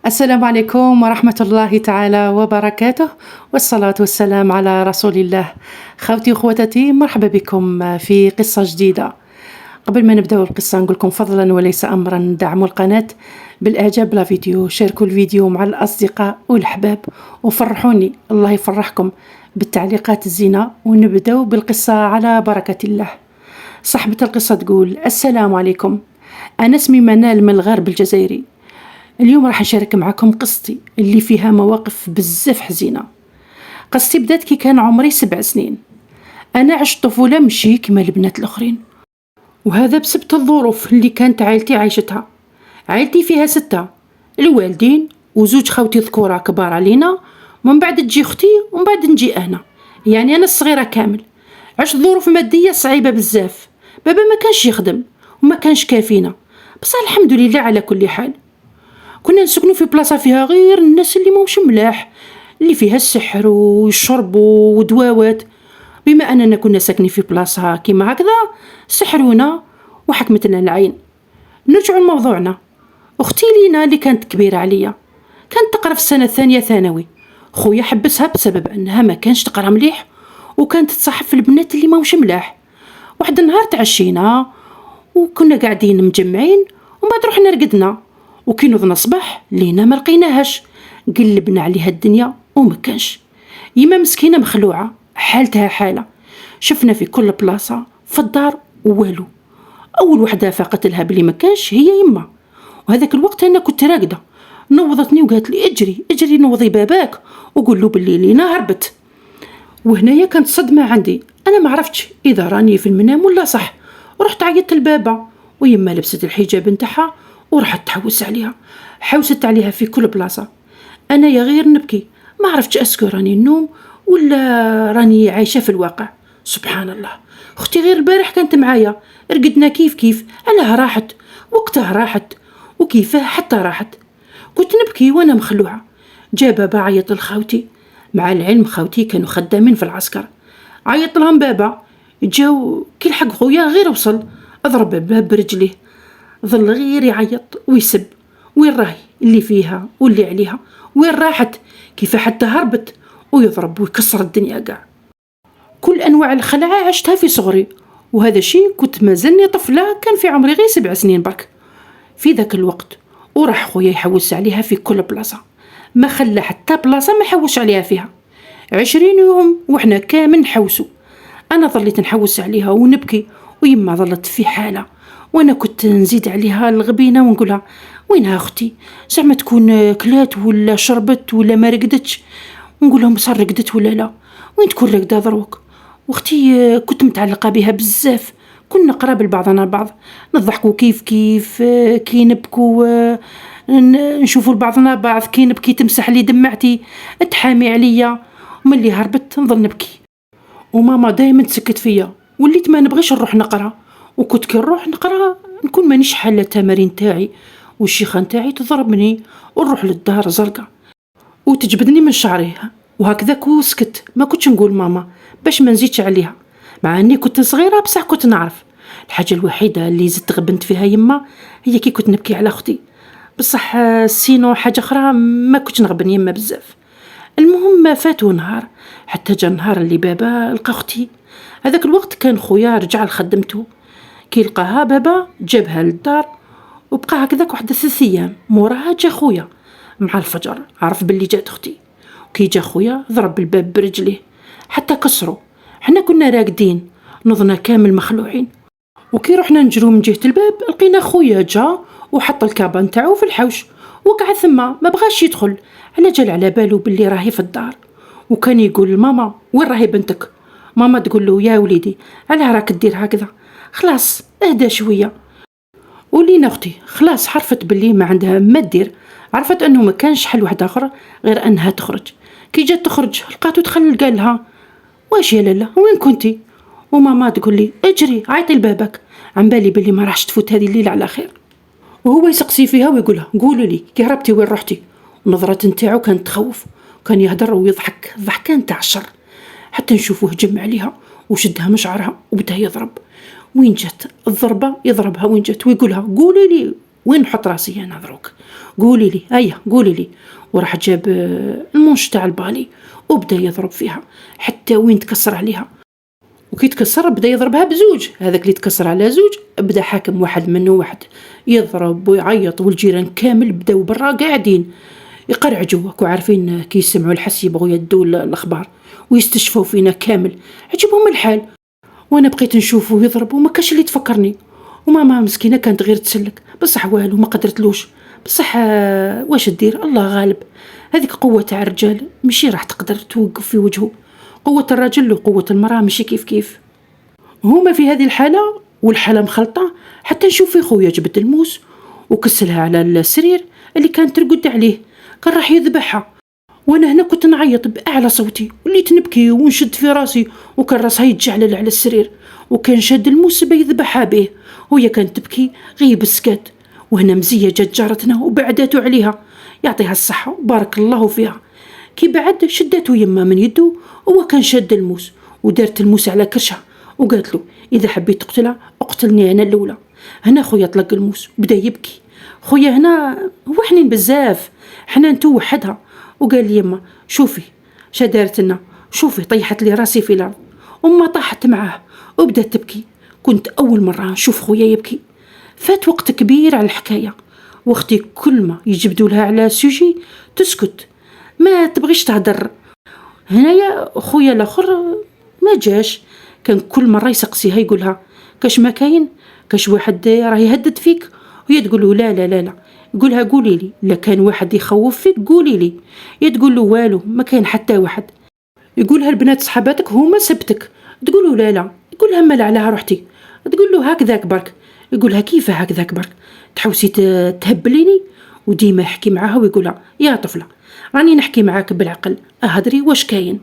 السلام عليكم ورحمة الله تعالى وبركاته، والصلاة والسلام على رسول الله. خوتي وخواتاتي، مرحبا بكم في قصة جديدة. قبل ما نبدأ القصة نقولكم فضلا وليس أمرا دعموا القناة بالإعجاب بالفيديو، شاركوا الفيديو مع الأصدقاء والأحباب وفرحوني، الله يفرحكم بالتعليقات الزينة. ونبدأ بالقصة على بركة الله. صاحبة القصة تقول: السلام عليكم، أنا اسمي منال من الغرب الجزائري. اليوم راح نشارك معكم قصتي اللي فيها مواقف بزاف حزينة. قصتي بدات كي كان عمري 7 سنين. أنا عشت طفولة مشي كما البنات الآخرين، وهذا بسبب الظروف اللي كانت عائلتي عايشتها. عائلتي فيها 6، الوالدين وزوج خوتي ذكورة كبار علينا، ومن بعد تجي أختي ومن بعد نجي أنا، يعني أنا الصغيرة كامل. عشت ظروف مادية صعيبة بزاف، بابا ما كانش يخدم وما كانش كافينا، بس الحمد لله على كل حال. كنا نسكنوا في بلاصة فيها غير الناس اللي موش ملاح، اللي فيها السحر والشرب ودواوات. بما أننا كنا ساكنين في بلاصة كيما هكذا، سحرونا وحكمتنا العين. نرجع لموضوعنا. أختي لينا اللي كانت كبيرة عليا كانت تقرا في السنة الثانية ثانوي. خويا حبسها بسبب أنها ما كانش تقرا مليح وكانت تصاحب في البنات اللي موش ملاح. واحد النهار تعشينا وكنا قاعدين مجمعين، ومن بعد رحنا رقدنا، وكي نوضنا صباح لينا ما لقيناهاش. قلبنا عليها الدنيا وما كانش. يما مسكينه مخلوعه، حالتها حاله. شفنا في كل بلاصه في الدار والو. اول وحده فاقت لها بلي ما كانش هي يما، وهذاك الوقت انا كنت راقده. نوضتني وقالت لي: اجري اجري نوضي باباك وقول له بلي لينا هربت. وهنايا كانت صدمه عندي، انا ما عرفتش اذا راني في المنام ولا صح. رحت عيطت لبابا، ويما لبست الحجاب نتاعها وراحت تحوس عليها. حوست عليها في كل بلاصة. أنا يا غير نبكي، ما عرفتش أسكو راني النوم ولا راني عايشة في الواقع. سبحان الله، أختي غير البارح كانت معايا، رقدنا كيف كيف، علاه راحت وقتها راحت وكيفاه حتى راحت. كنت نبكي وأنا مخلوعة. جا بابا عيط لخوتي، مع العلم خوتي كانوا خدامين في العسكر. عيط لهم بابا، جاو كي لحق خويا غير وصل أضرب الباب برجليه. ظل غير يعيط ويسب: وين راهي اللي فيها واللي عليها، وين راحت، كيف حتى هربت، ويضرب ويكسر الدنيا قاع. كل أنواع الخلعة عشتها في صغري، وهذا شيء كنت مازلني طفلة، كان في عمري غير 7 سنين برك. في ذاك الوقت وراح خويا يحوس عليها في كل بلاصة، ما خلى حتى بلاصة ما حوش عليها فيها. 20 يوم وإحنا كامل نحوسوا. أنا ظليت نحوس عليها ونبكي، ويما ظلت في حالة، وانا كنت نزيد عليها الغبينه ونقولها: وينها اختي، زعما تكون كلات ولا شربت ولا ما رقدتش. نقول لهم: صار رقدت ولا لا، وين تكون راقده دروك. واختي كنت متعلقه بها بزاف، كنا قراب لبعضنا البعض، نضحكوا كيف كيف، كي نبكوا نشوفوا لبعضنا بعض، كي نبكي تمسح لي دمعتي، تحامي عليا. وملي هربت نظل نبكي، وماما دايما تسكت فيا، وليت ما نبغيش نروح نقرا. وكنت كي نروح نقرا نكون مانيش حالة التمارين تاعي، والشيخة نتاعي تضربني، ونروح للدار زرقاء وتجبدني من شعري. وهكذاك وسكت، ما كنتش نقول ماما باش ما نزيدش عليها، مع اني كنت صغيرة بصح كنت نعرف. الحاجة الوحيدة اللي زدت غبنت فيها يما هي كي كنت نبكي على اختي، بصح سينو حاجة اخرى ما كنتش نغبن يما بزاف. المهم فاتو نهار، حتى جا النهار اللي بابا لقى اختي. هذاك الوقت كان خويا رجع لخدمته. كي لقاها بابا جابها للدار، وبقى هكذاك واحد 3 أيام. موراها جا خويا مع الفجر، عرف باللي جات اختي. وكي جا خويا ضرب الباب برجليه حتى كسروا. حنا كنا راقدين، نضنا كامل مخلوعين. وكي رحنا نجرو من جهة الباب لقينا خويا جا وحط الكابا نتاعو في الحوش وقعد ثما، ما بغاش يدخل، على جال على بالو باللي راهي في الدار. وكان يقول لماما: وين راهي بنتك؟ ماما تقول له: يا وليدي علاه راك دير هكذا، خلاص اهدى شويه. ولينا اختي خلاص عرفت باللي ما عندها ما دير، عرفت انه ما كانش حل واحد اخر غير انها تخرج. كي جات تخرج لقاتو دخل، قال لها: واش يا لاله وين كنتي؟ وماما تقول لي: اجري عيطي لبابك، عن بالي باللي ما راحش تفوت هذه الليله على خير. وهو يسقسي فيها ويقولها: قولوا لي كي هربتي وين رحتي؟ ونظرة نتاعو كانت تخوف، كان يهدر ويضحك ضحكه نتاع الشر، حتى نشوفوه جمع عليها وشدها من شعرها وبدا يضرب. وين جات الضربة يضربها وين جات، ويقولها: قولي لي وين نحط راسي أنا دروك؟ قولي لي، هيا قولي لي. وراح جاب المونش تاع البالي وبدا يضرب فيها حتى وين تكسر عليها، وكي تكسر بدا يضربها بزوج. هذاك اللي تكسر على زوج بدا حاكم واحد منه واحد يضرب ويعيط، والجيران كامل بداو برا قاعدين يقرعجوا، وعارفين كي يسمعوا الحس يبغوا يدوا الاخبار ويستشفوا فينا كامل. عجبهم الحال، وانا بقيت نشوفه يضرب وما كاش اللي تفكرني. وماما مسكينه كانت غير تسلك، بصح والو ما قدرتلوش. بصح واش دير، الله غالب. هذيك قوه تاع الرجال ماشي راح تقدر توقف في وجهه. قوه الرجل وقوه المراه ماشي كيف كيف. هما في هذه الحاله والحاله مخلطه. حتى نشوف في خويا جبد الموس وكسلها على السرير اللي كانت ترقد عليه، كان راح يذبحها. وانا هنا كنت نعيط باعلى صوتي، وليت نبكي ونشد في راسي، وكان راسها يتجعلل على السرير، وكان شاد الموس بيذبحها به، وهي كانت تبكي غيب السكات. وهنا مزيه جات جارتنا وبعداتو عليها، يعطيها الصحه وبارك الله فيها. كي بعد شداتو يما من يدو، وهو كان شاد الموس ودارت الموس على كرشها وقالت له اذا حبيت تقتلها اقتلني انا الاولى. هنا خويا طلق الموس وبدا يبكي. خويا هنا هو حنين بزاف، حنانتو وحدها، وقال لي يما شوفي شدارت لنا، شوفي طيحت لي راسي في الارض. وما طاحت معاه وبدات تبكي. كنت اول مره نشوف خويا يبكي. فات وقت كبير على الحكايه، واختي كل ما يجبدوا لها على سوجي تسكت، ما تبغيش تهدر. هنايا خويا الاخر ما جاش، كان كل مره يسقسيها يقولها كاش ما كاين، كاش واحد راه يهدد فيك، وهي تقول له لا لا لا لا. يقولها قولي لي، لا كان واحد يخوف فيك قولي لي. هي تقول له والو، ما كاين حتى واحد. يقولها البنات صحاباتك هما سبتك، تقولوا لا لا. يقولها مال عليها روحتي، تقول له هكذاك برك. يقولها كيف هكذاك برك، تحوسي تهبليني؟ وديما يحكي معاها ويقولها يا طفله راني نحكي معاك بالعقل، اهدري واش كاين.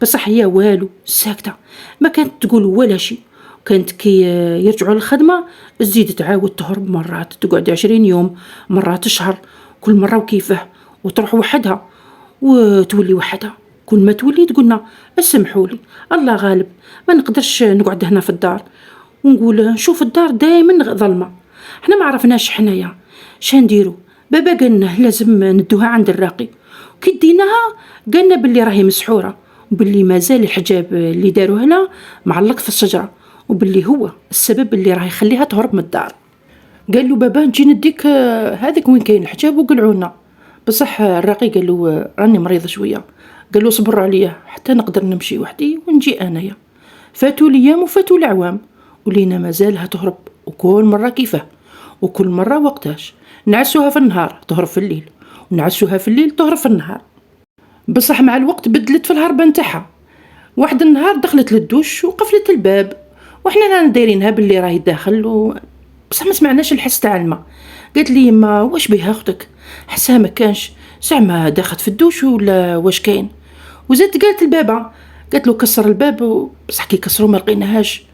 بصح هي والو ساكته، ما كانت تقول ولا شيء. كانت كي يرجعوا للخدمه تزيد تعاود تهرب، مرات تقعد 20 يوم، مرات شهر، كل مره وكيفه. وتروح وحدها وتولي وحدها. كل ما تولي تقولنا اسمحوا لي الله غالب، ما نقدرش نقعد هنا في الدار. ونقول نشوف الدار دائما ظلمه. احنا ما عرفناش حنايا شنديروا. بابا قالنا لازم ندوها عند الراقي، وكي ديناها قالنا باللي راهي مسحوره، وباللي مازال الحجاب اللي داروه لها معلق في الشجره، وباللي هو السبب اللي راح يخليها تهرب من الدار. قال له بابا نجي نديك هذيك وين كاين الحجاب وقلعونا. بصح الراقي قال له راني مريض شويه، قال له صبر عليا حتى نقدر نمشي وحدي ونجي انايا. فاتوا الايام وفاتوا العوام، ولينا مازالها تهرب، وكل مره كيفاه، وكل مره وقتاش. نعسوها في النهار تهرب في الليل، ونعسوها في الليل تهرب في النهار. بصح مع الوقت بدلت في الهربه نتاعها. واحد النهار دخلت للدوش وقفلت الباب، وحنا رانا دايرينها باللي راهي داخل بصح ما سمعناش الحس تاع الماء. قالت لي يما واش بيها اختك، حسها ما كانش، زعما داخت في الدوش ولا واش كاين. وزادت قالت البابا، قالت له كسر الباب، بصح كي كسروا ما لقيناهاش،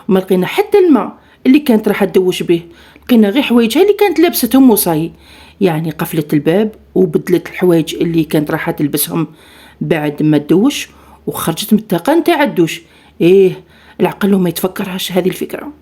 وما لقينا حتى الماء اللي كانت راح تدوش به. لقينا غير حوايجها اللي كانت لابستهم وصاي. يعني قفلت الباب وبدلت الحوايج اللي كانت راح تلبسهم بعد ما تدوش، وخرجت من الطاقه نتاع الدوش. ايه العقل ما يتفكرهاش هذه الفكره.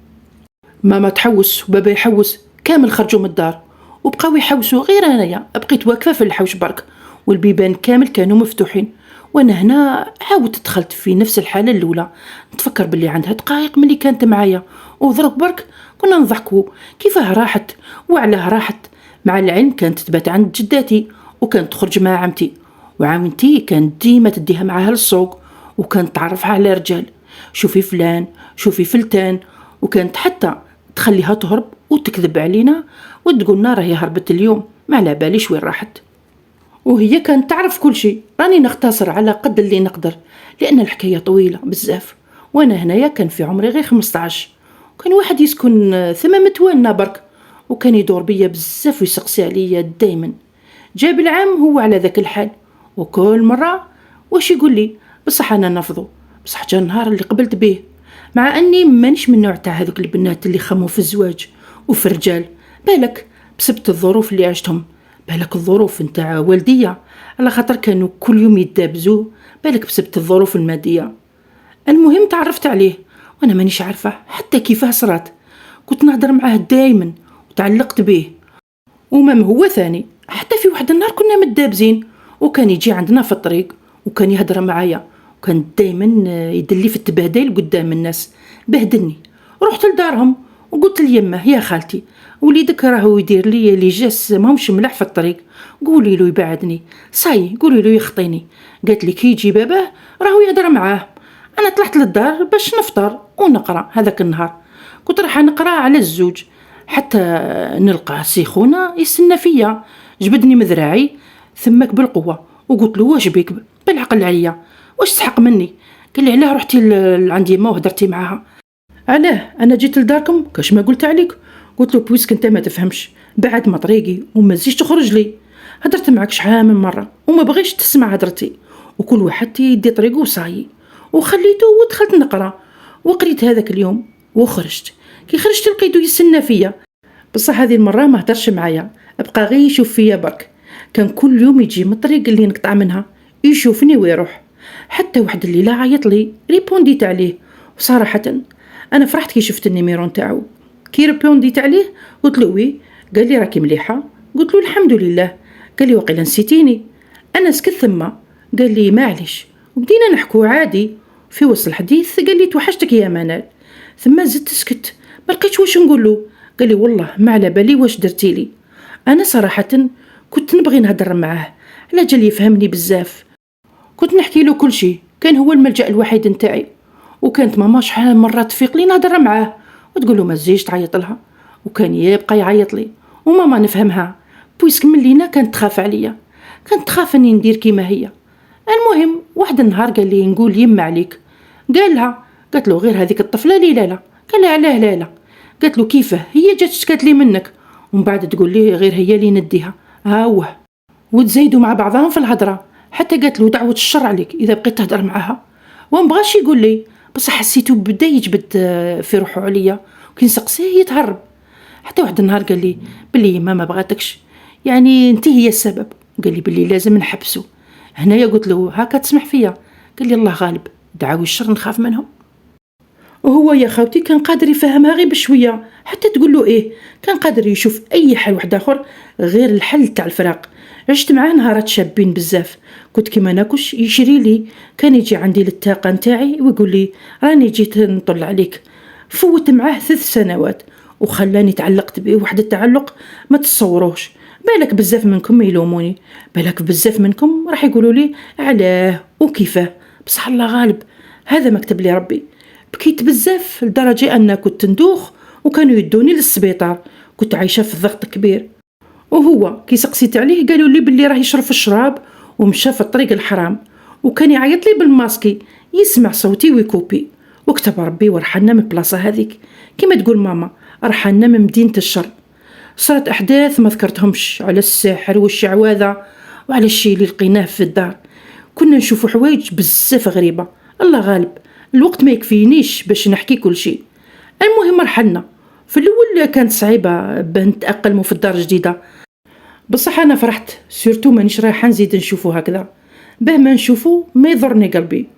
ماما تحوس وبابا يحوس، كامل خرجوا من الدار وبقاو يحوسوا، غير انايا بقيت واقفه في الحوش برك، والبيبان كامل كانوا مفتوحين. وانا هنا عاودت دخلت في نفس الحاله الاولى، نتفكر باللي عندها دقائق ملي كانت معايا، وضرب برك كنا نضحكوا كيفاه راحت وعلاه راحت. مع العلم كانت تبات عند جداتي، وكانت تخرج مع عمتي، وعمتي كانت ديما تديها معاها للسوق، وكانت تعرفها على رجال، شوفي فلان شوفي فلتان. وكانت حتى تخليها تهرب وتكذب علينا وتقولنا راهي هربت اليوم، ما على باليش وين راحت. وهي كانت تعرف كل شيء. راني نختصر على قد اللي نقدر لأن الحكاية طويلة بزاف. وانا هنايا كان في عمري غير 15، وكان واحد يسكن ثم متوالنا برك، وكان يدور بيا بزاف ويسقسي عليا دايما. جاب العام هو على ذاك الحال، وكل مرة واش يقول لي، بصح انا نرفضه. بصح جا النهار اللي قبلت به، مع اني مانيش من نوع تاع هذوك البنات اللي خموا في الزواج وفي الرجال، بالك بسبت الظروف اللي عشتهم، بالك الظروف نتاع والدية على خاطر كانوا كل يوم يتدابزوا، بالك بسبت الظروف المادية. المهم تعرفت عليه وانا مانيش عارفه حتى كيفاه صرات. كنت نهضر معاه دايما وتعلقت به، ومام هو ثاني. حتى في واحد النهار كنا متدابزين وكان يجي عندنا في الطريق وكان يهدر معايا وكان دايما يدلي في التبهدل قدام الناس. بهدلني. رحت لدارهم وقلت ليمه يا خالتي وليدك راهو يدير لي جاس ماهمش ملح في الطريق، قولي له يبعدني. صاي قولي له يخطيني. قالت لي كي يجي باباه راهو يهدر معاه. انا طلعت للدار باش نفطر ونقرا. هذاك النهار كنت راح نقرا على الزوج حتى نلقى سيخونا يستنى فيا. جبدني مذراعي ثمك بالقوه وقلت له واش بيك بالعقل عليا واش تحق مني؟ قال لي علاه رحتي عندي ما وهدرتي معاها؟ علاه انا جيت لداركم كاش ما قلت عليك. قلت له بويسك انت ما تفهمش بعد ما طريقي وما تزيدش تخرج لي. هدرت معك شحال من مره وما بغيش تسمع هدرتي وكل واحد يدي طريقه وصاي. وخليته ودخلت نقرا وقريت هذاك اليوم وخرجت. كي خرجت لقيته يستنى فيا بصح هذه المره ما هدرش معايا، ابقى غير يشوف فيا برك. كان كل يوم يجي من الطريق اللي نقطع منها يشوفني ويروح. حتى واحد الليله عيط لي ريبونديت عليه وصراحه انا فرحت كي شفت النيميرو نتاعو. كي ريبونديت عليه قلت له وي. قال لي راكي مليحه؟ قلت له الحمد لله. قال لي وقيلا نسيتيني. انا سكت ثم قال لي معليش وبدينا نحكو عادي. في وسط الحديث قال لي توحشتك يا منال. ثم زدت سكت ما لقيتش واش نقول له. قال لي والله ما على بالي واش درتي لي. انا صراحه كنت نبغي نهضر معاه على جال يفهمني بزاف. كنت نحكي له كل شيء، كان هو الملجأ الوحيد نتاعي. وكانت ماما شحال مرة تفيق لي نهضر معاه وتقول له ما تزيدش تعيط لها وكان يبقى يعيط لي. وماما نفهمها بويسك من لينا كانت تخاف عليا، كانت تخاف اني ندير كيما هي. المهم واحد النهار قال لي نقول يما عليك. قال لها. قالت له غير هذيك الطفله لي لا. قال لها علاه لا. قالت له كيفاه هي جات شكات لي منك ومن بعد تقول لي غير هي اللي نديها. هاوه وتزايدوا مع بعضهم في الهضره حتى قالت له دعوه الشر عليك اذا بقيت تهضر معها. وما بغاش يقول لي بصح حسيته بدا يجبد في روحه عليا وكي نسقسيه يتهرب. حتى واحد النهار قال لي بلي ما بغاتكش يعني انت هي السبب. قال لي بلي لازم نحبسه. هنايا قلت له هاكا تسمح فيا؟ قال لي الله غالب دعاوي الشر نخاف منهم. وهو يا خاوتي كان قادر يفهمها غير بشويه حتى تقول له ايه. كان قادر يشوف اي حل واحد اخر غير الحل تاع الفراق. عشت معاه نهارات شابين بزاف. كنت كيما ناكش يشري لي. كان يجي عندي للطاقه نتاعي ويقول لي راني جيت نطل عليك. فوت معاه 3 سنوات وخلاني تعلقت به واحد التعلق ما تصوروش. بالك بزاف منكم يلوموني، بالك بزاف منكم راح يقولوا لي علاه وكيفاه، بصح الله غالب هذا مكتب لي ربي. بكيت بزاف لدرجه ان كنت ندوخ وكانوا يدوني للسبيطار. كنت عايشه في ضغط كبير. وهو كي سقسيت عليه قالوا لي باللي راه يشرب الشراب ومشى في الطريق الحرام وكان يعيط لي بالماسكي يسمع صوتي ويكوبي. وكتب ربي ورحلنا من البلاصه هذيك كما تقول ماما رحلنا من مدينه الشر. صارت احداث ما ذكرتهمش على السحر والشعوذه وعلى الشيء اللي لقيناه في الدار. كنا نشوفوا حوايج بزاف غريبه. الله غالب الوقت ما يكفينيش باش نحكي كل شيء. المهم رحلنا. في الاول كانت صعيبه باه نتاقلموا في الدار الجديده بصح انا فرحت سورتو مانيش رايحه نزيد نشوفو هكذا باه ما نشوفو ما يضرني قلبي.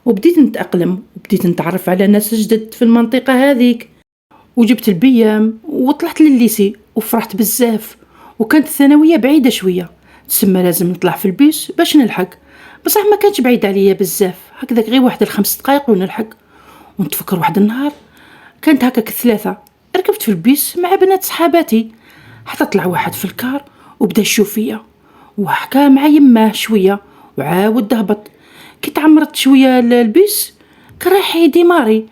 وبديت نتاقلم وبديت نتعرف على ناس جدد في المنطقه هذيك وجبت البيام وطلعت للليسي وفرحت بزاف. وكانت الثانويه بعيده شويه تسمى لازم نطلع في البيس باش نلحق بصح ما كانش بعيد عليا بزاف هكذاك غير واحد 5 دقائق ونلحق. ونتفكر واحد النهار كانت هكاك 3 ركبت في البيس مع بنات صحاباتي حتى طلع واحد في الكار وبدا يشوف فيا وحكى مع يماه شويه وعاود هبط. كي تعمرت شويه البيس كان رايح يديماري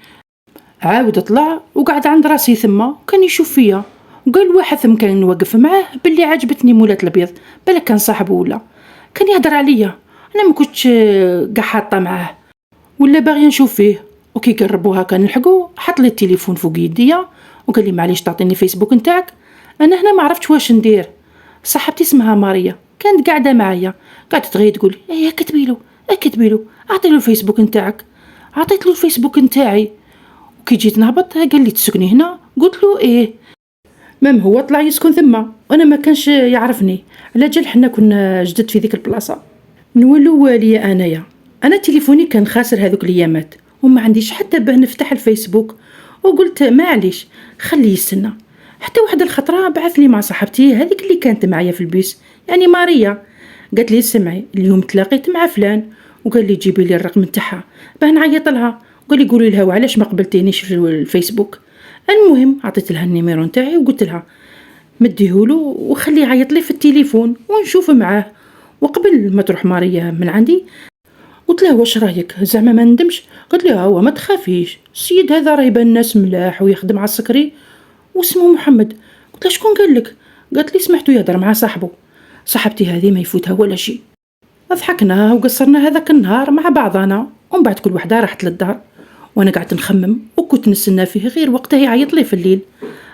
عاود طلع وقعد عند راسي ثم كان يشوف فيا. وقال واحد ثم كان واقف معاه باللي عجبتني مولات البيض بالك كان صاحبه ولا كان يهدر عليا. انا ما كنتش قاع حاطه معاه ولا باغي نشوف فيه. وكي قربوها كان نلحقوا حط لي التليفون فوق يديا وقال لي معليش تعطيني فيسبوك نتاعك. انا هنا ما عرفتش واش ندير. صاحبتي اسمها ماريا كانت قاعده معايا قعدت غير تقول ايه كتبي له اعطي له الفيسبوك نتاعك. عطيت له الفيسبوك نتاعي وكي جيت نهبط قال لي تسكني هنا قلت له ايه. مام هو طلع يسكن ثم وانا ما كانش يعرفني على جال حنا كنا جدد في ذيك البلاصه. نولو واليا انا تليفوني كان خاسر هذوك الايامات وما عنديش حتى باه نفتح الفيسبوك وقلت معليش خليه يستنى. حتى واحد الخطرة بعث لي مع صاحبتي هذيك اللي كانت معايا في البيس، يعني ماريا، قالت لي سمعي اليوم تلاقيت مع فلان وقال لي جيبي لي الرقم نتاعها باه نعيط لها، وقال لي قولي لها وعلاش ما قبلتينيش في الفيسبوك. المهم عطيت لها النيميرو نتاعي وقلت لها مديهولو وخليه يعيط لي في التليفون ونشوف معاه. وقبل ما تروح ماريا من عندي قلت له واش رايك زعما ما ندمش؟ قالت لي هو ما تخافيش، السيد هذا راه يبان الناس ملاح ويخدم على السكري واسمه محمد. قلت له شكون قال لك؟ قالت لي سمعتو يهضر مع صاحبه. صاحبتي هذه ما يفوتها ولا شيء. ضحكنا وقصرنا هذاك النهار مع بعضنا، ومن بعد كل وحده راحت للدار وانا قعدت نخمم وكنت نستنى فيه غير وقتها يعيط لي في الليل.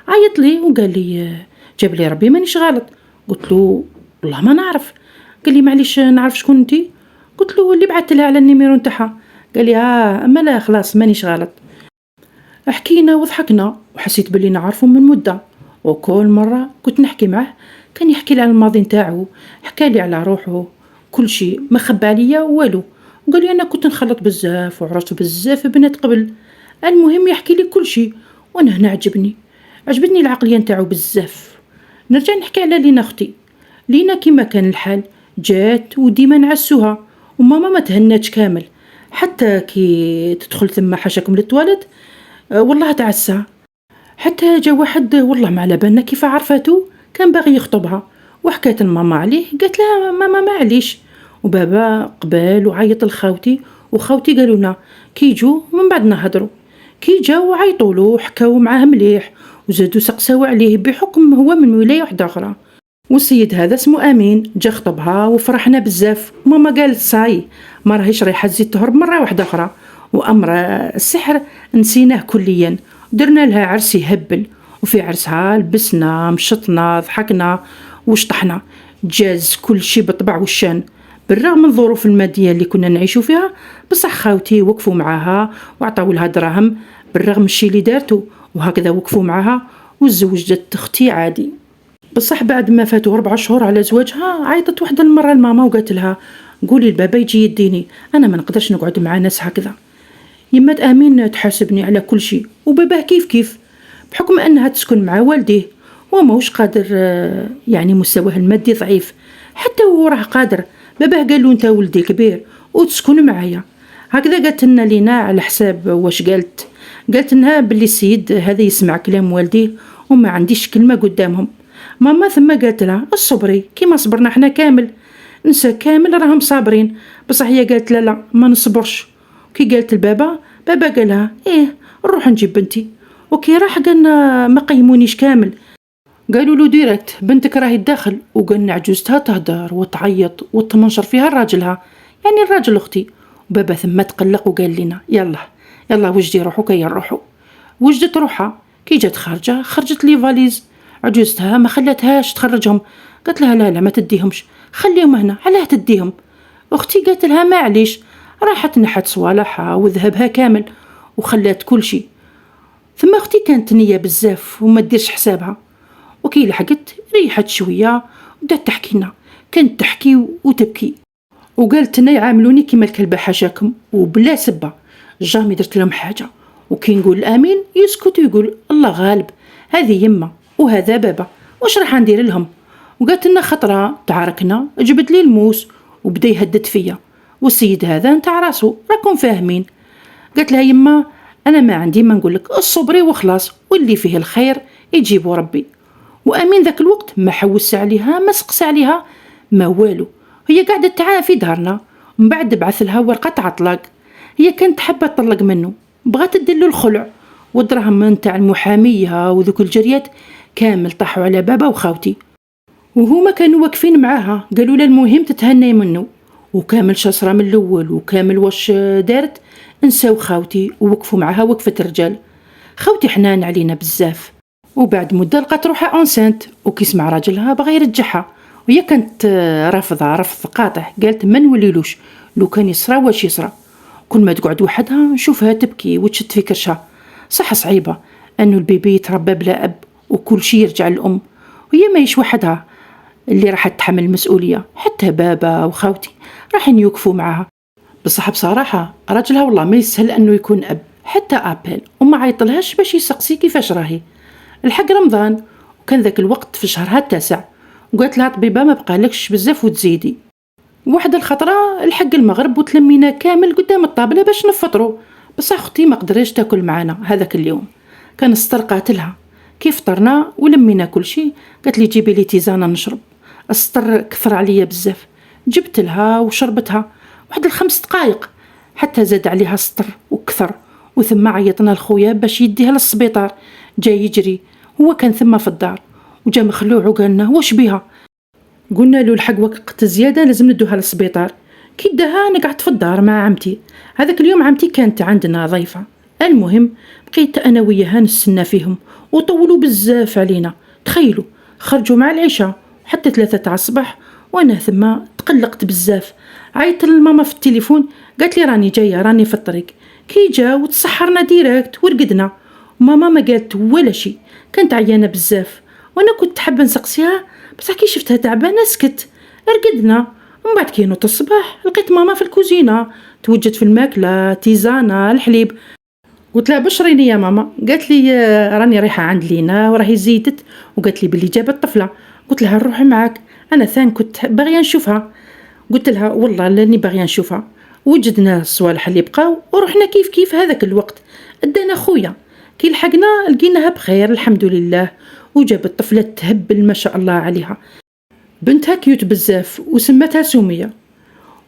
عيط لي وقال لي جاب لي ربي مانيش غلط. قلت له والله ما نعرف. قال لي معليش نعرف شكون انتي؟ قلت له اللي بعثت لها على النيميرو نتاعها. قال لي اما لا خلاص مانيش غلط. حكينا وضحكنا وحسيت باللي نعرفه من مده، وكل مره كنت نحكي معه كان يحكي لي على الماضي نتاعو، حكى لي على روحه كل شيء، ما خبى عليا والو. وقال لي انا كنت نخلط بزاف وعرفت بزاف بنات قبل. المهم يحكي لي كل شيء وانا هنا عجبتني العقليه نتاعو بزاف. نرجع نحكي على لينا اختي. لينا كيما كان الحال جات وديما نعسوها، وماما ما تهناتش كامل حتى كي تدخل ثم حاشاكم للتواليت والله تعسى. حتى جا واحد والله ما على بالنا كيف عرفاتو كان باغي يخطبها، وحكات الماما عليه قالت لها ماما معليش. وبابا قبل وعيط لخاوتي وخاوتي قالوا لنا كي يجوا من بعد نهضروا. كي جاو عيطوا له وحكاو معاه مليح وزادوا سقساو عليه بحكم هو من ولايه واحده اخرى. والسيد هذا اسمه امين جا خطبها وفرحنا بزاف. ماما قالت صاي ما راهيش رايحه تزيد تهرب مره واحده اخرى، وامر السحر نسيناه كليا. درنا لها عرس يهبل، وفي عرسها لبسنا مشطنا ضحكنا وشطحنا، جاز كل شي بطبع والشان بالرغم من الظروف الماديه اللي كنا نعيشوا فيها. بصح خاوتي وقفوا معاها وعطاو لها دراهم بالرغم من الشي اللي دارته، وهكذا وقفوا معاها وتزوجت اختي عادي. بصح بعد ما فاتوا 4 شهور على زواجها عيطت واحدة المرة لماما وقالت لها قولي البابا يجي يديني، انا ما نقدرش نقعد مع ناس هكذا. يمات امين تحاسبني على كل شيء وباباه كيف بحكم انها تسكن مع والديه وماهوش قادر، يعني مستواه المادي ضعيف. حتى هو راه قادر، باباه قال له انت ولدي كبير وتسكن معايا. هكذا قالت لنا لينا على حساب واش قالت لنا باللي السيد هذا يسمع كلام والديه وما عنديش كلمة قدامهم. ماما ثم قالت لها الصبري كيما صبرنا احنا كامل، نسا كامل راهم صابرين. بصح هي قالت لا ما نصبرش. كي قالت البابا بابا قالها ايه نروح نجيب بنتي. وكي راح قالنا ما قيمونيش كامل، قالوا له ديريكت بنتك راهي الداخل. وقالنا عجوزتها تهدر وتعيط وتمنشر فيها راجلها، يعني الراجل اختي. وبابا ثم تقلق وقال لنا يلا وجدي روحوا كي نروحوا. وجدت روحها. كي جات خارجه خرجت لي فاليز. عجوزتها ما خلتهاش تخرجهم، قالت لها لا ما تديهمش، خليهم هنا. علاه تديهم؟ اختي قالت لها معليش. راحت نحت صوالحها وذهبها كامل وخلات كل شيء. ثم اختي كانت نية بزاف وما ديرش حسابها. وكي لحقت ريحت شويه وبدات تحكينا، كانت تحكي وتبكي وقالت لنا يعاملوني كيما الكلبه حاشاكم وبلا سبه، جامي درت لهم حاجه. وكي نقول امين يسكت ويقول الله غالب، هذه يمه وهذا بابا واش راح ندير لهم. وقالت لنا خطره تعاركنا جبد لي الموس وبدا يهدد فيا، والسيد هذا نتاع راسو راكم فاهمين. قالت لها يما انا ما عندي ما نقول لك، الصبري وخلاص واللي فيه الخير يجيبه ربي. وامين ذاك الوقت ما حوس عليها ما سقس عليها ما والو، هي قاعده تعافي في دارنا. من بعد بعث لها ورقه تاع طلاق، هي كانت حابه تطلق منه، بغات تدير الخلع، والدراهم نتاع المحاميه وذوك الجريات كامل طاحوا على بابا وخاوتي. وهما كانوا واقفين معاها قالوا لها المهم تتهنى منه. وكامل شاسره من الاول وكامل واش دارت نساو خاوتي ووقفوا معاها وقفه الرجال. خاوتي حنان علينا بزاف. وبعد مده لقات روحها اونسنت وكي سمع راجلها بغى يرجعها، وهي كانت رافضه رفض قاطع. قالت ما نوليلوش، لو كان يصرى واش يصرى. كل ما تقعد وحدها نشوفها تبكي وتشد في كرشها. صح صعيبه انه البيبي يتربى بلا اب وكل شيء يرجع للام، وهي ماهيش وحدها اللي راح تحمل المسؤوليه، حتى بابا وخاوتي راح يوقفوا معها. بصح بصراحه راجلها والله ما يسهل انه يكون اب، حتى ابل وما عيطلهاش باش يسقسي كيفاش راهي. الحق رمضان، وكان ذاك الوقت في شهرها التاسع، وقالت لها طبيبة ما بقالكش بزاف وتزيدي. واحد الخطرة الحق المغرب وتلمينا كامل قدام الطابلة باش نفطروا، بصح اختي ما قدرتش تاكل معنا هذاك اليوم. كان استرقات لها. كيف فطرنا ولمينا كل شيء قالت لي جيبي لي تيزانة نشرب. السطر كثر عليا بزاف، جبت لها وشربتها واحد ال5 دقايق حتى زاد عليها السطر وكثر. وثم عيطنا لخويا باش يديها للسبيطار، جا يجري، هو كان ثم في الدار وجا مخلوع وقالنا واش بيها. قلنا له الحق وقت زيادة لازم ندوها للسبيطار. كي داها انا قعدت في الدار مع عمتي. هذاك اليوم عمتي كانت عندنا ضيفة. المهم بقيت انا وياها نستنى فيهم وطولوا بزاف علينا. تخيلوا خرجوا مع العشاء حتى 3 تاع الصباح، وانا ثم تقلقت بزاف. عيطت لماما في التليفون قالت لي راني جايه راني في الطريق. كي جا وتسحرنا ديريكت ورقدنا. ماما ما قالت ولا شيء، كانت عيانه بزاف وانا كنت حابه نسقسيها بصح كي شفتها تعبانه سكت. رقدنا. ومن بعد كي نوض الصباح لقيت ماما في الكوزينه توجد في الماكله تيزانه الحليب. قلت لها بشريني يا ماما. قالت لي راني رايحه عند لينا وراهي زيدت وقالت لي بلي جابت طفله. قلت لها نروح معاك، انا ثان كنت باغيه نشوفها. قلت لها والله لاني باغيه نشوفها. وجدنا الصوالح اللي بقاو ورحنا كيف كيف هذاك الوقت. ادانا خويا كي لحقنا لقيناها بخير الحمد لله، وجابت طفله تهبل ما شاء الله عليها. بنتها كيوت بزاف وسمتها سمية.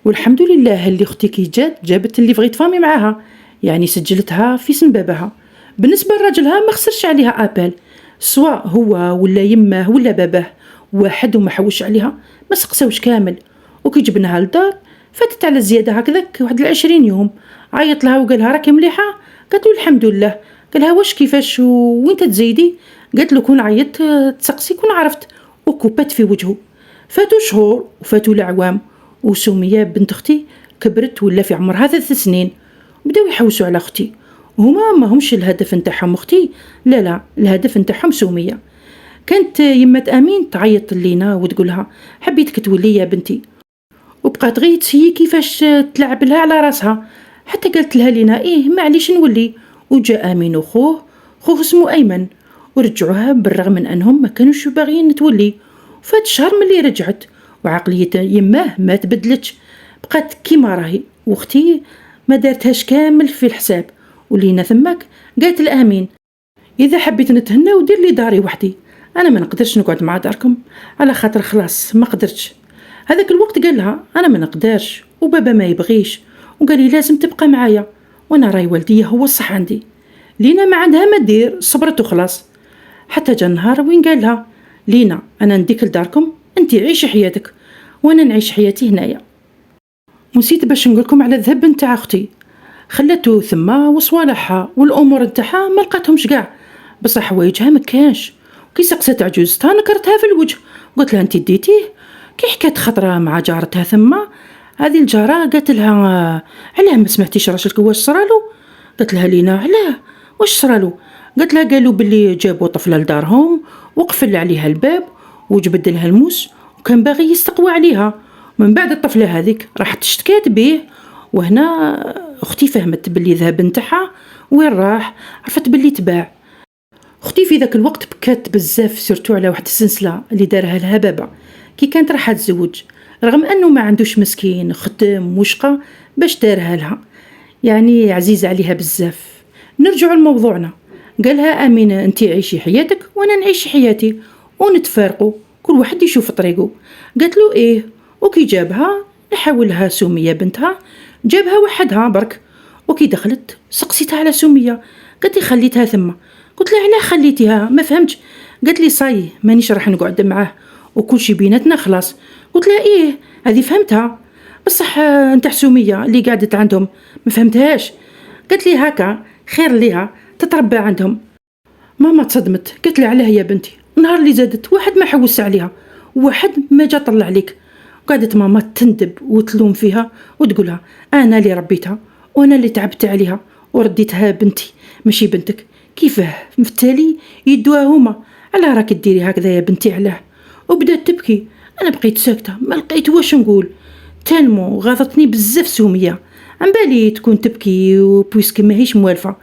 والحمد لله اللي اختي كي جابت اللي بغيت فامي معاها، يعني سجلتها في اسم باباها. بالنسبه لراجلها ما خسرش عليها ابل، سواء هو ولا يمه ولا باباه واحد وما حوش عليها، ما سقساوش كامل. وكي جبناها للدار فاتت على زياده هكذاك واحد 20 يوم. عيط لها وقالها راكي مليحه؟ قالت له الحمد لله. قالها واش كيفاش وين تتزيدي؟ قالت له كون عيطت تسقسي كون عرفت. وكوبات في وجهه. فاتوا شهور وفاتوا الأعوام، وسمية بنت أختي كبرت ولا في عمرها 3 سنين. بداو يحوسوا على أختي، وهما ما همش الهدف نتاعهم أختي، لا الهدف نتاعهم سمية. كانت يمة أمين تعيط لينا وتقولها حبيتك تولي يا بنتي، وبقات غير تسيي كيفاش تلعب لها على راسها. حتى قالت لها لينا إيه معليش نولي. وجاء أمين وخوه اسمه أيمن ورجعوها بالرغم من أنهم ما كانوش باغيين تولي. فات شهر ملي رجعت وعقلية يماه ما تبدلتش، بقات كيما راهي. واختي ما دارتهاش كامل في الحساب. ولينا ثماك قالت الامين اذا حبيت نتهنى ودير لي داري وحدي، انا ما نقدرش نقعد مع داركم على خاطر خلاص ما قدرتش. هذاك الوقت قال لها انا ما نقدرش وبابا ما يبغيش، وقال لي لازم تبقى معايا وانا راي والدي هو الصح عندي. لينا ما عندها ما دير، صبرت وخلاص. حتى جا النهار وين قال لها لينا انا نديك لداركم انتي عيشي حياتك وانا نعيش حياتي هنايا. ونسيت باش نقولكم على الذهب نتاع اختي، خلته ثم وصوالحها والامور نتاعها ما لقاتهمش كاع، بصح حوايجها ما كانش. كي سقسات عجوزتها نكرتها في الوجه، قلت لها انتي ديتيه. كي حكات خطره مع جارتها ثم هذه الجاره قالت لها علاه ما سمعتيش راجلك واش صرالو؟ قالت لها لينا علاه واش صرالو؟ قالت لها قالوا باللي جابوا طفله لدارهم وقفل عليها الباب وجبد لها الموس وكان باغي يستقوى عليها. من بعد الطفله هذيك راحت اشتكات به، وهنا اختي فهمت باللي ذهب نتاعها وين راح، عرفت باللي تباع. اختي في ذاك الوقت بكات بزاف سيرتو على واحد السلسله اللي دارها لها بابا كي كانت راح تزوج، رغم انه ما عندوش مسكين خدم وشقه باش دارها لها، يعني عزيزه عليها بزاف. نرجع لموضوعنا. قالها امينه انتي عيشي حياتك وانا نعيش حياتي ونتفارقوا كل واحد يشوف طريقه. قالت له ايه. وكي جابها نحاولها سمية بنتها جابها وحدها برك. وكي دخلت سقسيتها على سمية، قالت لي خليتها ثم. قلت لها علاه خليتيها ما فهمتش. قالت لي صاي مانيش راح نقعد معاه وكل شي بيناتنا خلاص. قلت لها ايه هذه فهمتها، بصح نتاع سمية اللي قعدت عندهم ما فهمتهاش. قالت لي هكا خير ليها تتربى عندهم. ماما تصدمت، قالت لي علاه يا بنتي نهار اللي زادت واحد ما حوس عليها واحد ما جا طلع عليك. قعدت ماما تندب وتلوم فيها وتقولها انا اللي ربيتها وانا اللي تعبت عليها ورديتها بنتي ماشي بنتك، كيفاه مفتالي يدوها هما، علاه راك ديري هكذا يا بنتي علاه. وبدات تبكي. انا بقيت ساكته ما لقيت واش نقول، تالمو غاضتني بزاف سمية، عن بالي تكون تبكي وبويسكي ماهيش موالفه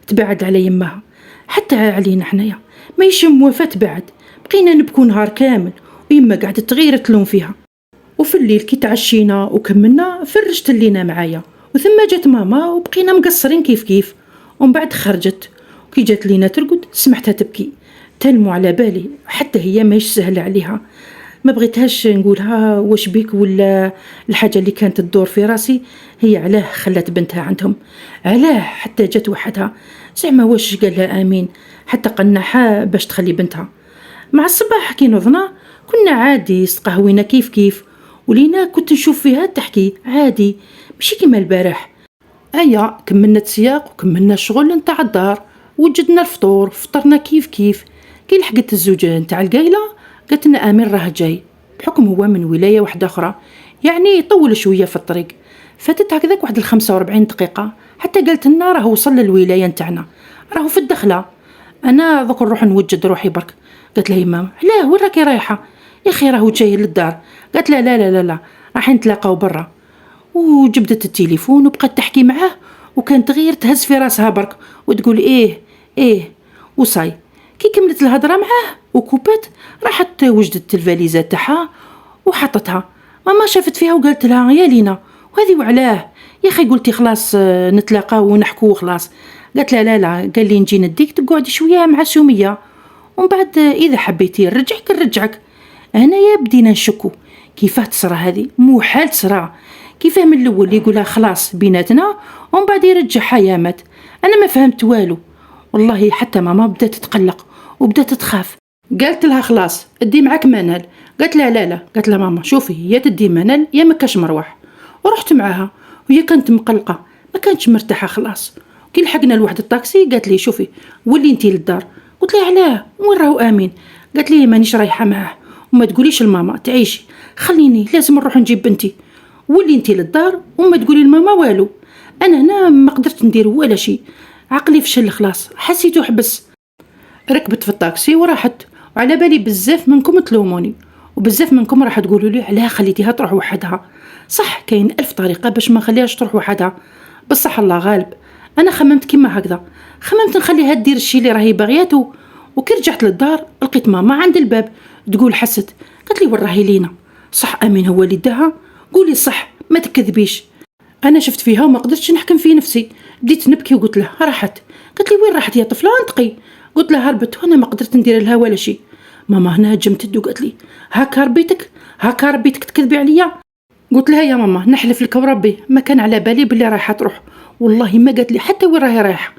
تبعد على يمها حتى علينا حنايا. ما يشم وفات بعد. بقينا نبكو نهار كامل، ويما قاعدة تغير تلوم فيها. وفي الليل كي تعشينا وكملنا فرجت لينا معايا، وثم جات ماما وبقينا مقصرين كيف كيف. ومن بعد خرجت، وكي جات لينا ترقد سمعتها تبكي. تلمو على بالي حتى هي ماهيش سهلة عليها. ما بغيتهاش نقولها واش بيك، ولا الحاجة اللي كانت تدور في راسي هي علاه خلت بنتها عندهم، علاه حتى جات وحدها. زعما واش قال لها امين حتى قنعها باش تخلي بنتها. مع الصباح كي نضنا كنا عادي استقهوينا كيف كيف، ولينا كنت نشوف فيها تحكي عادي ماشي كيما البارح. ايا كملنا السياق وكملنا الشغل نتاع الدار، وجدنا الفطور فطرنا كيف كيف. كي لحقت الزوجة نتاع القايلة قالت لنا امين راه جاي، بحكم هو من ولاية واحدة اخرى يعني طول شوية في الطريق. فاتت هكذاك واحد 45 دقيقة حتى قالت لنا راه وصل للولاية نتاعنا، راهو في الدخلة. انا ذوك نروح نوجد روحي برك. قالت لها يمام علاه وين راكي رايحة؟ يا اخي راهو جاي للدار. قالت لا لا لا لا, لا. راح نتلاقاو برا. وجبدت التليفون وبقت تحكي معاه، وكانت غير تهز في راسها برك وتقول ايه ايه وصاي. كي كملت الهضره معاه وكوبات راحت وجدت الفاليزه تاعها وحطتها. ماما شافت فيها وقالت لها يا لينا وهذه وعلاه يا اخي قلتي خلاص نتلاقاو ونحكو خلاص. قالت لا لا لا، قال لي نجي نديك تقعدي شويه مع سميه، ومن بعد اذا حبيتي نرجعك. هنايا بدينا نشكو كيفاه تصرى هذه، مو حال تصرى. كيفاه من الاول يقولها خلاص بيناتنا ومن بعد يرجعها يامات. انا ما فهمت والو والله. حتى ماما بدات تتقلق وبدات تخاف. قالت لها خلاص ادي معك منال. قالت لا لا لا. قالت لها ماما شوفي يا تدي منال يا ما كاش مروح. ورحت معاها وهي كانت مقلقه ما كانتش مرتاحه خلاص. كي لحقنا لواحد الطاكسي قالت لي شوفي ولي انتي للدار. قلت لها علاه وين راهو امين؟ قالت لي مانيش رايحه معاه وما تقوليش لماما تعيشي، خليني لازم نروح نجيب بنتي. ولي انتي للدار وما تقولي لماما والو. انا هنا ما قدرت ندير ولا شيء، عقلي فشل خلاص حسيته حبس. ركبت في الطاكسي وراحت، وعلى بالي بزاف منكم تلوموني وبزاف منكم راح تقولوا لي علاه خليتيها تروح وحدها. صح كاين 1000 طريقه باش ما نخليهاش تروح وحدها، بصح الله غالب. انا خممت كيما هكذا، خممت نخليها دير الشيء اللي راهي باغياته. وكي رجعت للدار لقيت ماما عند الباب تقول حست. قالت لي وين راهي لينا؟ صح امين هو اللي داها؟ قولي صح ما تكذبيش. انا شفت فيها وما قدرتش نحكم في نفسي، بديت نبكي وقلت له راحت. قالت لي وين راحت يا طفله انطقي؟ قلت لها هربت وانا ما قدرت ندير لها ولا شيء. ماما هنا هجمت وقالت لي هاكا ربيتك تكذبي عليا. قلت لها يا ماما نحلف لك وربي ما كان على بالي بلي رايحه تروح، والله ما قالت لي حتى وين راهي رايحه.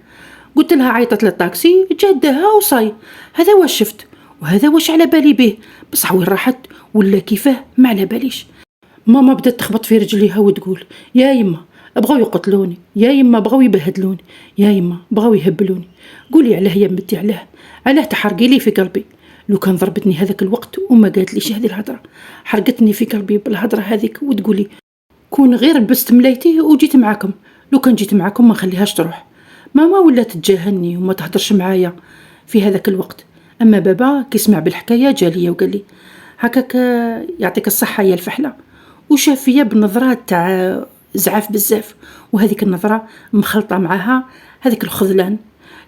قلت لها عيطت للطاكسي جادها وصاي، هذا واش شفت وهذا واش على بالي به، بصح وين راحت ولا كيفاه ما على باليش. ماما بدات تخبط في رجليها وتقول يا يما بغاو يقتلوني، يا يما بغاو يبهدلوني، يا يما بغاو يهبلوني. قولي علاه يا بنتي علاه تحرقي لي في قلبي. لو كان ضربتني هذاك الوقت وما قالت ليش هذه الهضره، حرقتني في قلبي بالهضره هذيك وتقولي كون غير لبست ملايتي وجيت معاكم، لو كان جيت معاكم ما خليهاش تروح. ماما ولا تتجاهلني وما تهدرش معايا في هذاك الوقت. اما بابا كي سمع بالحكايه جالي وقال لي هكاك يعطيك الصحه يا الفحله، وشاف فيا بنظرات تاع زعاف بزاف، وهذيك النظره مخلطه معاها هذيك الخذلان.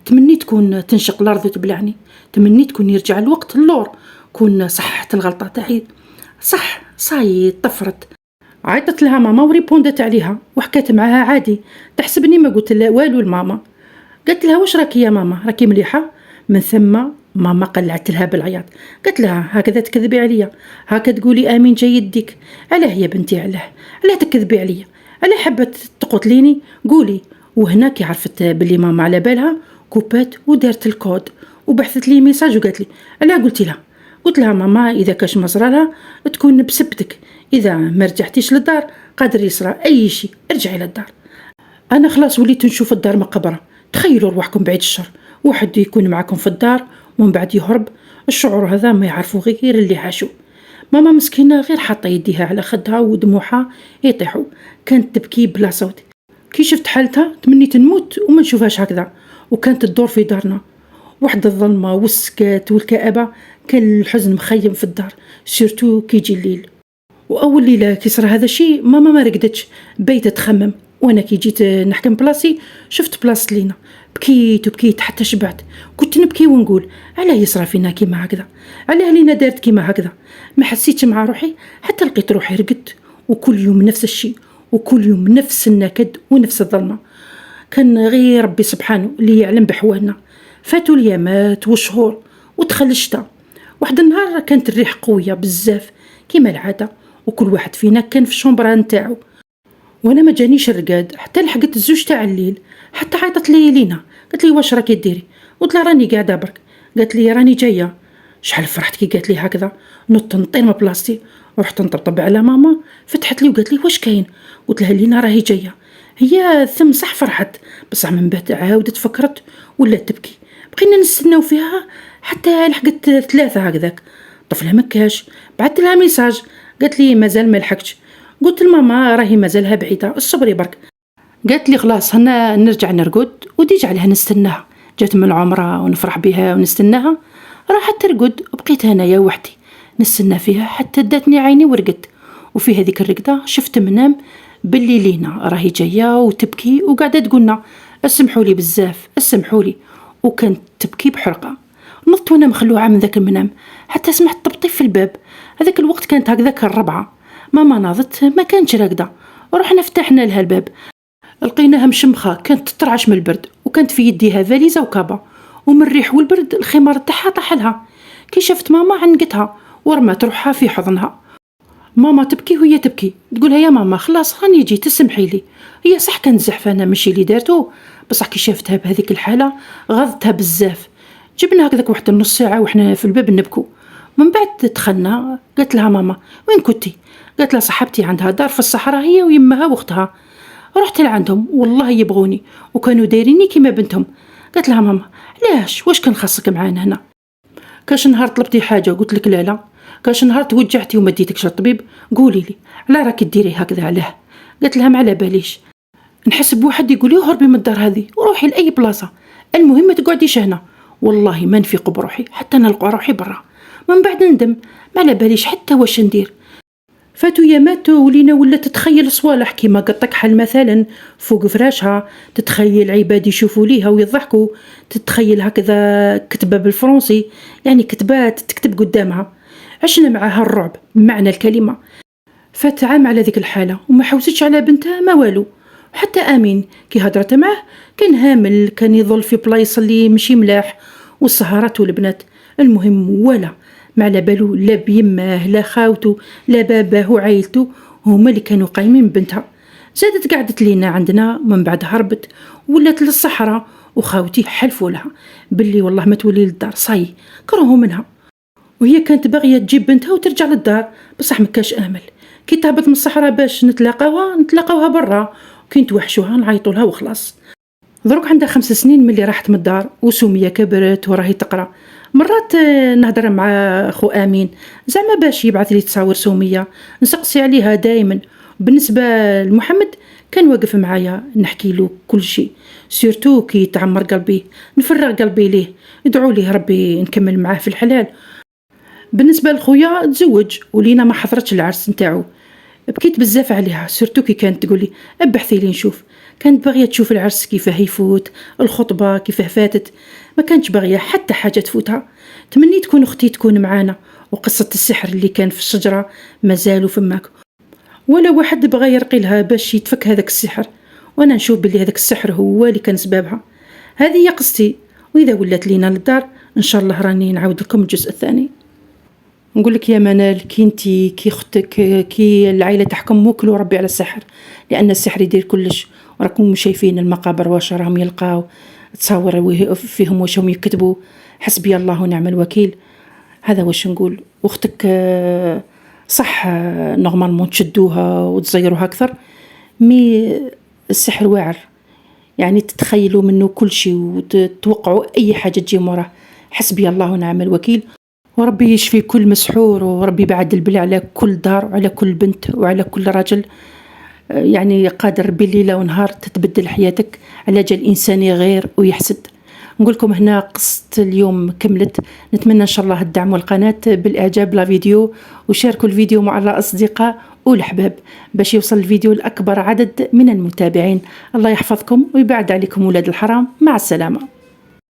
تمنيت تكون تنشق الارض وتبلعني، تمنيت تكون يرجع الوقت اللور، كون صحت الغلطه تاعي. صح صاي طفرت. عيطت لها ماما وريبوندت عليها وحكيت معاها عادي، تحسبني ما قلت لها والو لماما. قلت لها واش راكي يا ماما راكي مليحه؟ من ثم ماما قلعت لها بالعياط. قلت لها هكذا تكذبي عليا، هكا تقولي امين جاي يديك؟ علاه يا بنتي علاه تكذبي عليا؟ علاه حبت تقتليني؟ قولي. وهنا كي عرفت بلي ماما على بالها كوبات ودارت الكود وبحثت لي ميساج وقالت لي علاه قلتي لها؟ قلت لها ماما اذا كاش مصرى لها تكون بسبتك، اذا ما رجعتيش للدار قادر يصرى اي شيء، ارجعي للدار. انا خلاص وليت نشوف الدار مقبره. تخيلوا روحكم بعيد الشر، واحد يكون معكم في الدار ومن بعد يهرب. الشعور هذا ما يعرفوا غير اللي عاشوا. ماما مسكينه غير حاطه يديها على خدها ودموعها يطيحوا، كانت تبكي بلا صوت. كي شفت حالتها تمنيت نموت وما نشوفهاش هكذا. وكانت تدور في دارنا واحد الظلمه والسكات والكآبه، كان الحزن مخيم في الدار سيرتو كي يجي الليل. واول ليله كي صرا هذا الشيء ماما ما رقدتش، بيت تخمم. وانا كي جيت نحكم بلاصي شفت بلاصه لينا، بكيت وبكيت حتى شبعت. كنت نبكي ونقول علاه يصرى فينا كيما هكذا، علاه لينا دارت كيما هكذا. ما حسيتش مع روحي حتى لقيت روحي رقدت، وكل يوم نفس الشيء، وكل يوم نفس النكد ونفس الظلمة. كان غير ربي سبحانه اللي يعلم بحوالنا. فاتوا اليامات والشهور ودخل الشتاء. واحد النهار كانت الريح قوية بزاف كيما العادة، وكل واحد فينا كان في الشومبرا نتاعو، وانا ما جانيش الرقاد حتى لحقت الزوج تاع الليل. حتى عيطت لي لينا، قالت لي واش راكي ديري؟ قلت لها راني قاعده برك. قالت لي راني جايه. شحال فرحت كي قالت لي هكذا، نط نطير من بلاصتي ورحت نطبطب على ماما. فتحت لي وقالت لي واش كاين؟ قلت لها لينا راهي جايه. هي ثم صح فرحت، بصح من بعد عاودت فكرت ولات تبكي. بقينا نستناو فيها حتى لحقت 3 هكذاك. طفله مكاش. بعثت لها ميساج، قالت لي مازال ما لحقتش. قلت لماما راهي مازالها بعيده، الصبري برك. قالت لي خلاص هنا نرجع نرقد، وديجا عليها نستناها. جات من العمره ونفرح بها ونستناها. راحت ترقد وبقيت هنايا وحدي نستنى فيها حتى داتني عيني ورقدت. وفي هذيك الرقده شفت منام باللي لينا راهي جايه وتبكي وقاعده تقولنا اسمحوا لي بزاف اسمحوا لي، وكانت تبكي بحرقه. نضت وانا مخلوعه من ذاك المنام حتى سمعت طبطيب في الباب. هذاك الوقت كانت هكذاك 4. ماما ناضت ما كانتش راقده، ورحنا فتحنا لها الباب. لقيناها مشمخه، كانت تطرعش من البرد، وكانت في يديها فاليزه وكابا، ومن الريح والبرد الخمار تاعها طاح لها. كي شافت ماما عنقتها ورمات روحها في حضنها. ماما تبكي وهي تبكي، تقولها يا ماما خلاص راني جيت تسمحي لي. هي صح كانت زحفانه ماشي اللي دارته، بصح كي شافتها بهذيك الحاله غضتها بزاف. جبنا هكذاك واحد النص ساعه وحنا في الباب نبكو. من بعد دخلنا، قالت لها ماما وين كنتي؟ قالت لها صاحبتي عندها دار في الصحراء هي ويمها واختها. رحت لعندهم والله يبغوني وكانوا دايريني كيما بنتهم. قالت لها ماما علاش واش كان خاصك معانا هنا؟ كاش نهار طلبتي حاجه قلت لك لا لا؟ كاش نهار توجعتي وما ديتكش للطبيب قولي لي علاه راكي ديري هكذا علاه؟ قالت لها ما على باليش، نحس بواحد يقول لي هربي من الدار هذه وروحي لاي بلاصه، المهم ما تقعديش هنا. والله ما نفيق بروحي حتى نلقى روحي برا. من بعد ندم، ما على باليش حتى واش ندير. فاتوا يامات ولينا ولا تتخيل صوالح كيما قطك حل مثلا فوق فراشها، تتخيل عباد يشوفوا ليها ويضحكوا، تتخيل هكذا كتبة بالفرنسي يعني كتبات تكتب قدامها. عشنا معها الرعب بمعنى الكلمة. فات عام على ذيك الحالة وما حوستش على بنتها ما والو. حتى آمين كي هدرت معه كان هامل، كان يظل في بلايص اللي مشي ملاح والسهرات والبنات. المهم ولا ما على بالو لا بيماه لا خاوته لا باباه وعائلته، هما اللي كانوا قايمين ببنتها. زادت قعدت لينا عندنا، من بعد هربت ولات للصحراء، وخاوتي حلفوا لها باللي والله ما تولي للدار صاي كرهوا منها. وهي كانت باغيه تجيب بنتها وترجع للدار، بصح ما كاش امل. كي تهبط من الصحراء باش نتلاقاوها برا، وكي نتوحشوها نعيطوا لها وخلاص. دروك عندها 5 سنين ملي راحت من الدار، وسمية كبرت وراهي تقرا. مرات نهضر مع خو امين زعما باش يبعث لي تصاور سمية، نسقسي عليها دائما. بالنسبه لمحمد كان واقف معايا نحكي له كل شيء، سيرتو كي تعمر قلبي نفرغ قلبي ليه، ادعوا ليه ربي نكمل معاه في الحلال. بالنسبه لخويا تزوج ولينا ما حضرتش العرس نتاعو. بكيت بزاف عليها، سورتو كي كانت تقولي ابحثي لي نشوف. كانت باغيه تشوف العرس كيفاه يفوت، الخطبه كيفاه فاتت، ما كانتش باغيه حتى حاجه تفوتها. تمنيت تكون اختي تكون معانا، وقصه السحر اللي كان في الشجره مازالوا فماك، ولا واحد بغى يرقي لها باش يتفك هذاك السحر. وانا نشوف باللي هذاك السحر هو اللي كان سببها. هذه هي قصتي، واذا ولات لينا للدار ان شاء الله راني نعاود لكم الجزء الثاني. نقول لك يا منال كي انتي كي اختك كي العائله تحكم موكلوا ربي على السحر، لان السحر يدير كلش. وراكم شايفين المقابر واش راهم يلقاو، تصور فيهم واش هم يكتبوا. حسبي الله ونعم الوكيل. هذا واش نقول. واختك صح نورمالمون تشدوها وتزيروها اكثر، مي السحر واعر، يعني تتخيلوا منه كل شيء وتتوقعوا اي حاجه تجي موراه. حسبي الله ونعم الوكيل. وربي يشفي كل مسحور، وربي بعد البلاء على كل دار وعلى كل بنت وعلى كل رجل. يعني قادر بالليلة ونهار تتبدل حياتك على جال إنساني غير ويحسد. نقول لكم هنا قصة اليوم كملت. نتمنى إن شاء الله تدعموا القناة بالإعجاب لا فيديو، وشاركوا الفيديو مع الأصدقاء والأحباب باش يوصل الفيديو لأكبر عدد من المتابعين. الله يحفظكم ويبعد عليكم ولاد الحرام. مع السلامة.